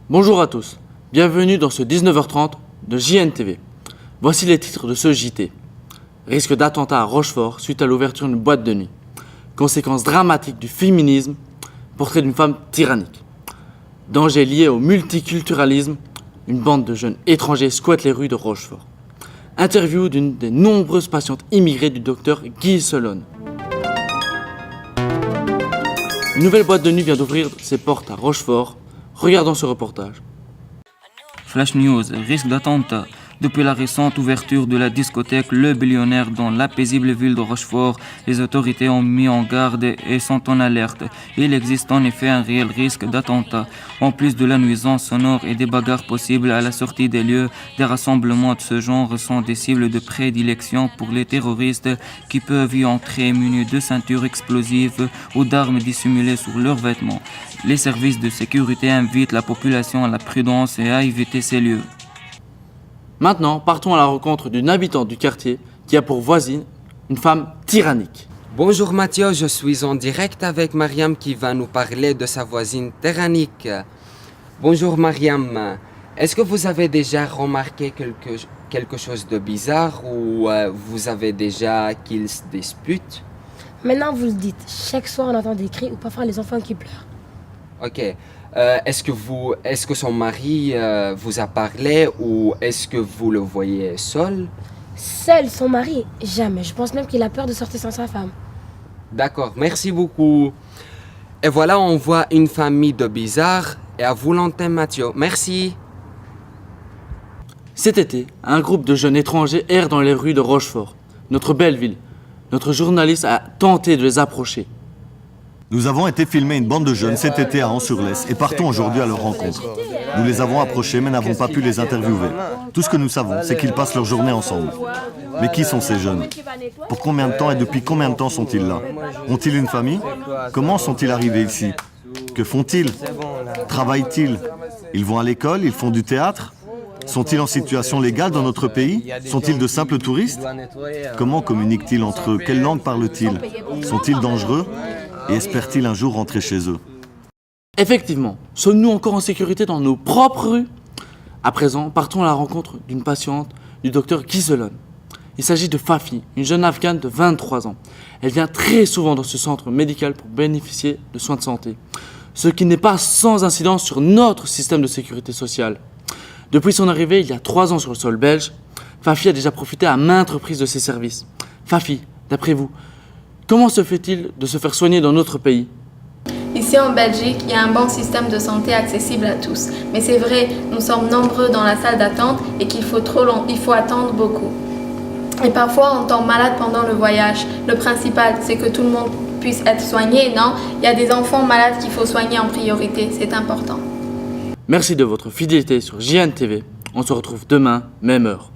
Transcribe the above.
Bonjour à tous, bienvenue dans ce 19h30 de JNTV. Voici les titres de ce JT. Risque d'attentat à Rochefort suite à l'ouverture d'une boîte de nuit. Conséquences dramatiques du féminisme, portrait d'une femme tyrannique. Danger lié au multiculturalisme, une bande de jeunes étrangers squatte les rues de Rochefort. Interview d'une des nombreuses patientes immigrées du docteur Guy Solon. Une nouvelle boîte de nuit vient d'ouvrir ses portes à Rochefort. Regardons ce reportage. Flash News, risque d'attentat. Depuis la récente ouverture de la discothèque Le Billionnaire dans la paisible ville de Rochefort, les autorités ont mis en garde et sont en alerte. Il existe en effet un réel risque d'attentat. En plus de la nuisance sonore et des bagarres possibles à la sortie des lieux, des rassemblements de ce genre sont des cibles de prédilection pour les terroristes qui peuvent y entrer munis de ceintures explosives ou d'armes dissimulées sur leurs vêtements. Les services de sécurité invitent la population à la prudence et à éviter ces lieux. Maintenant, partons à la rencontre d'une habitante du quartier qui a pour voisine une femme tyrannique. Bonjour Mathieu, je suis en direct avec Mariam qui va nous parler de sa voisine tyrannique. Bonjour Mariam, est-ce que vous avez déjà remarqué quelque chose de bizarre ou vous avez déjà qu'ils se disputent? Maintenant, vous le dites. Chaque soir, on entend des cris ou parfois les enfants qui pleurent. Ok. Est-ce que son mari vous a parlé ou est-ce que vous le voyez seul? Seul, son mari, jamais. Je pense même qu'il a peur de sortir sans sa femme. D'accord, merci beaucoup. Et voilà, on voit une famille de bizarres. Et à vous l'antenne, Mathieu. Merci. Cet été, un groupe de jeunes étrangers erre dans les rues de Rochefort, notre belle ville. Notre journaliste a tenté de les approcher. Nous avons été filmer une bande de jeunes cet été à Anse-sur-Lesse et partons aujourd'hui à leur rencontre. Nous les avons approchés mais n'avons pas pu les interviewer. Tout ce que nous savons, c'est qu'ils passent leur journée ensemble. Mais qui sont ces jeunes? Pour combien de temps et depuis combien de temps sont-ils là? Ont-ils une famille? Comment sont-ils arrivés ici? Que font-ils? Travaillent-ils? Ils vont à l'école? Ils font du théâtre? Sont-ils en situation légale dans notre pays? Sont-ils de simples touristes? Comment communiquent-ils entre eux? Quelle langue parlent-ils? Sont-ils dangereux? Et espèrent-ils un jour rentrer chez eux? Effectivement, sommes-nous encore en sécurité dans nos propres rues? À présent, partons à la rencontre d'une patiente du docteur Guy Solon. Il s'agit de Fafi, une jeune afghane de 23 ans. Elle vient très souvent dans ce centre médical pour bénéficier de soins de santé, ce qui n'est pas sans incidence sur notre système de sécurité sociale. Depuis son arrivée il y a 3 ans sur le sol belge, Fafi a déjà profité à maintes reprises de ses services. Fafi, d'après vous, comment se fait-il de se faire soigner dans notre pays? Ici en Belgique, il y a un bon système de santé accessible à tous. Mais c'est vrai, nous sommes nombreux dans la salle d'attente et qu'il faut attendre beaucoup. Et parfois, on tombe malade pendant le voyage. Le principal, c'est que tout le monde puisse être soigné, non? Il y a des enfants malades qu'il faut soigner en priorité, c'est important. Merci de votre fidélité sur JNTV. On se retrouve demain, même heure.